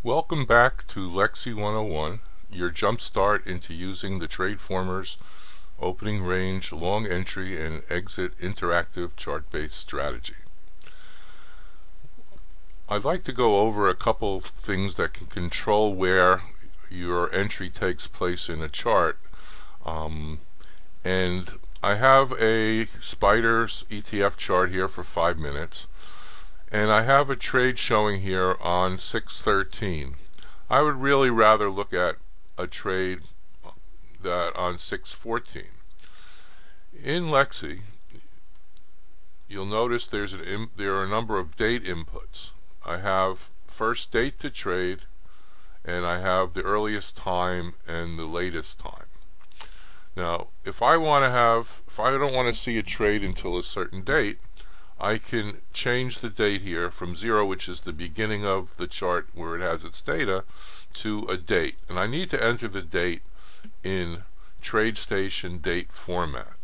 Welcome back to LEXi 101, your jump start into using the TradeFormers opening range, long entry, and exit interactive chart-based strategy. I'd like to go over a couple of things that can control where your entry takes place in a chart. And I have a Spiders ETF chart here for 5 minutes. And I have a trade showing here on 6/13. I would really rather look at a trade that on 6/14. In LEXi, you'll notice there are a number of date inputs. I have first date to trade, and I have the earliest time and the latest time. Now, if I don't want to see a trade until a certain date, I can change the date here from 0, which is the beginning of the chart where it has its data, to a date. And I need to enter the date in TradeStation date format.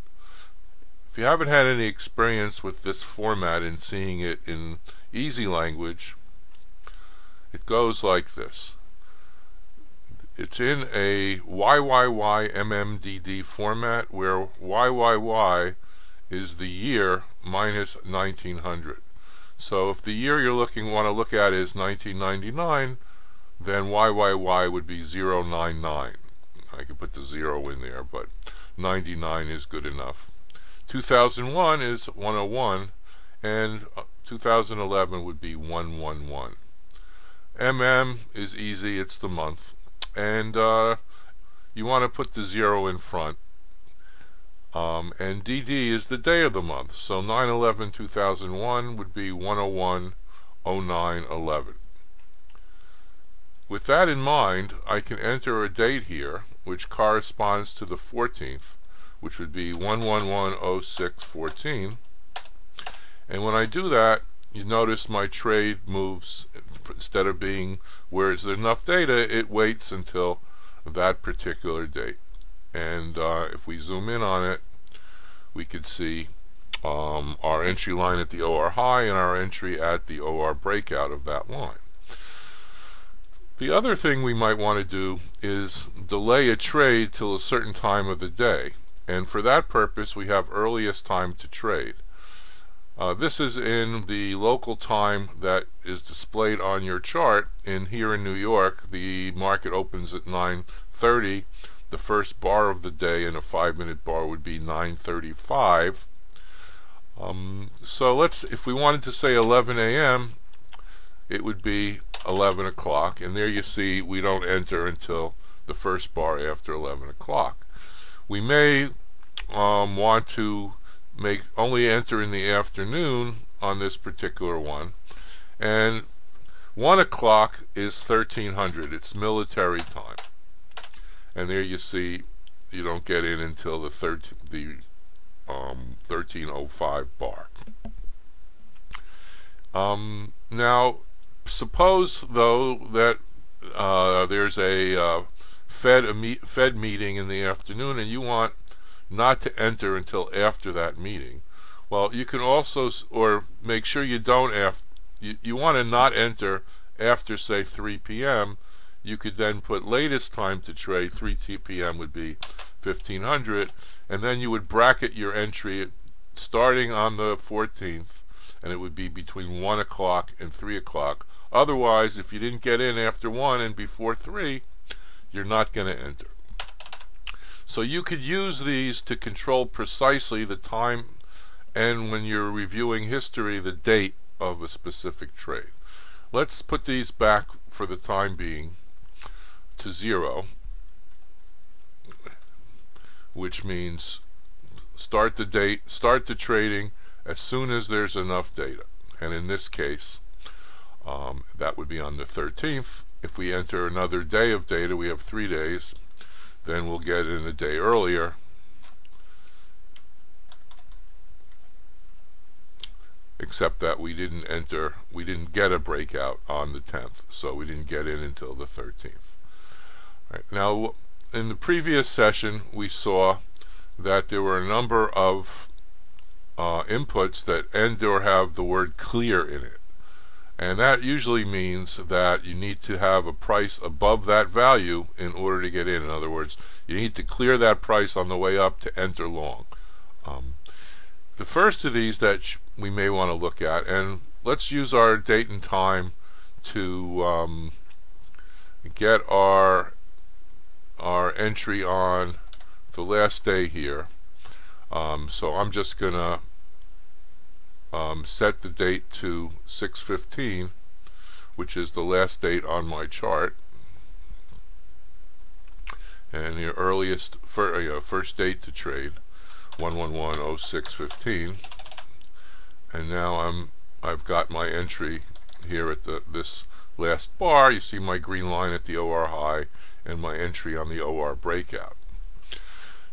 If you haven't had any experience with this format and seeing it in easy language, it goes like this. It's in a YYY MMDD format where YYY is the year minus 1900. So if the year you want to look at is 1999, then YYY would be 099. I could put the 0 in there, but 99 is good enough. 2001 is 101, and 2011 would be 111. MM is easy, it's the month, and you want to put the 0 in front. And DD is the day of the month, so 9/11/2001 would be 101/09/11. With that in mind, I can enter a date here which corresponds to the 14th, which would be 1/11/06/14. And when I do that, you notice my trade moves. Instead of being where there's enough data, it waits until that particular date. And if we zoom in on it, we could see our entry line at the OR high and our entry at the OR breakout of that line. The other thing we might want to do is delay a trade till a certain time of the day. And for that purpose, we have earliest time to trade. This is in the local time that is displayed on your chart. Here in New York, the market opens at 9:30. The first bar of the day in a 5-minute bar would be 9:35. So if we wanted to say 11 a.m., it would be 11 o'clock. And there you see we don't enter until the first bar after 11 o'clock. We may want to only enter in the afternoon on this particular one. And 1 o'clock is 1300. It's military time. And there you see you don't get in until the 1305 bar. Now, suppose though that there's a Fed meeting in the afternoon, and you want not to enter until after that meeting. Well, you can also, or make sure you don't you want to not enter after, say, 3 p.m. You could then put latest time to trade. 3 p.m. would be 1500, and then you would bracket your entry starting on the 14th, and it would be between 1 o'clock and 3 o'clock. Otherwise, if you didn't get in after 1 and before 3, you're not going to enter. So you could use these to control precisely the time, and when you're reviewing history, the date of a specific trade. Let's put these back for the time being to 0, which means start the trading as soon as there's enough data. And in this case, that would be on the 13th. If we enter another day of data, we have 3 days, then we'll get in a day earlier. Except that we didn't get a breakout on the 10th, so we didn't get in until the 13th. Right. Now, in the previous session, we saw that there were a number of inputs that end or have the word clear in it. And that usually means that you need to have a price above that value in order to get in. In other words, you need to clear that price on the way up to enter long. The first of these that we may want to look at, and let's use our date and time to get our entry on the last day here. So I'm just going to set the date to 6/15, which is the last date on my chart, and the earliest first date to trade, 1/11/06/15. And now I've got my entry here at this last bar. You see my green line at the OR high and my entry on the OR breakout.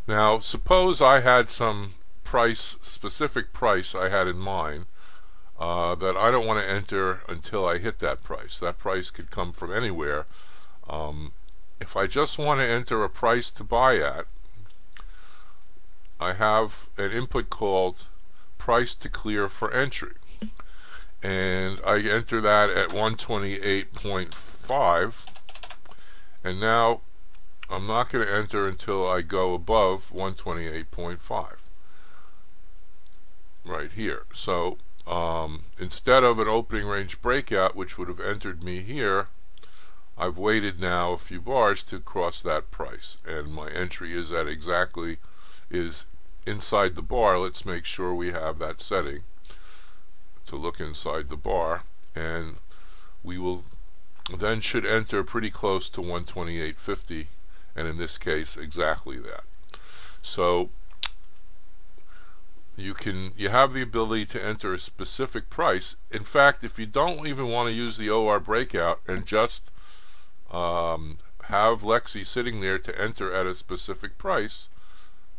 Now suppose I had some specific price I had in mind that I don't want to enter until I hit that price. That price could come from anywhere. If I just want to enter a price to buy at, I have an input called price to clear for entry, and I enter that at 128.5, and now I'm not going to enter until I go above 128.5 right here. So instead of an opening range breakout, which would have entered me here, I've waited now a few bars to cross that price, and my entry is inside the bar. Let's make sure we have that setting to look inside the bar, and we will then should enter pretty close to 128.50, and in this case exactly that. So you have the ability to enter a specific price. In fact, if you don't even want to use the OR breakout and just have LEXi sitting there to enter at a specific price,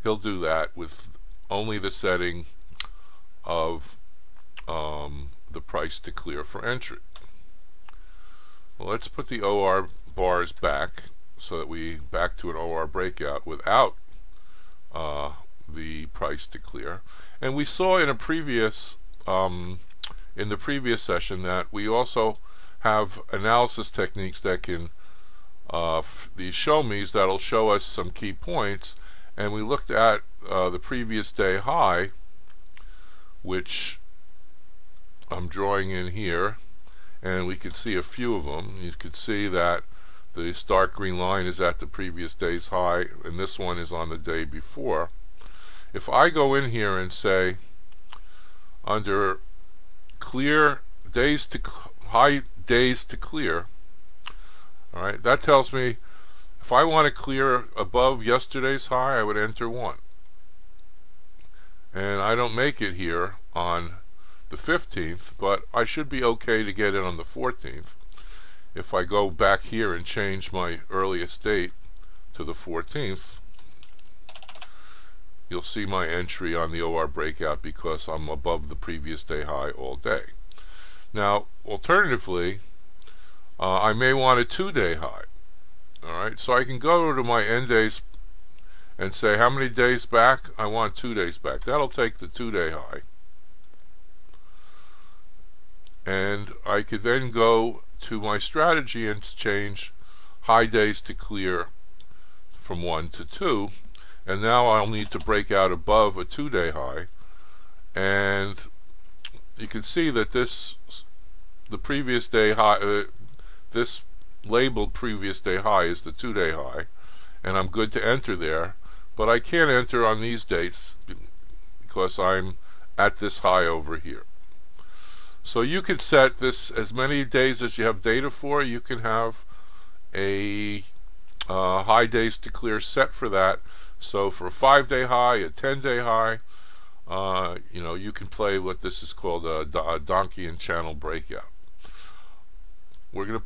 he'll do that with only the setting of the price to clear for entry. Well, let's put the OR bars back so that we back to an OR breakout without the price to clear. And we saw in the previous session that we also have analysis techniques that can these show me's that'll show us some key points, and we looked at the previous day high, which I'm drawing in here, and we could see a few of them. You could see that the dark green line is at the previous day's high, and this one is on the day before. If I go in here and say under clear days to high days to clear, all right, that tells me if I want to clear above yesterday's high, I would enter 1. And I don't make it here on the 15th, but I should be okay to get in on the 14th. If I go back here and change my earliest date to the 14th, you'll see my entry on the OR breakout because I'm above the previous day high all day. Now, alternatively, I may want a 2-day high. Alright, so I can go to my end days and say how many days back? I want 2 days back. That'll take the 2-day high. And I could then go to my strategy and change high days to clear from 1 to 2, and now I'll need to break out above a 2-day high, and you can see that the previous day high, this labeled previous day high is the 2-day high, and I'm good to enter there, but I can't enter on these dates because I'm at this high over here. So you could set this as many days as you have data for. You can have a high days to clear set for that. So for a 5-day high, a 10-day high, you can play what this is called a donkey and channel breakout. We're going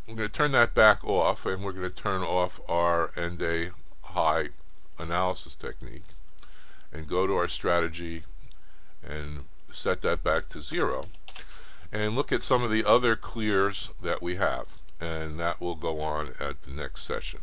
to turn that back off, and we're going to turn off our end day high analysis technique and go to our strategy and set that back to 0 and look at some of the other clears that we have, and that will go on at the next session.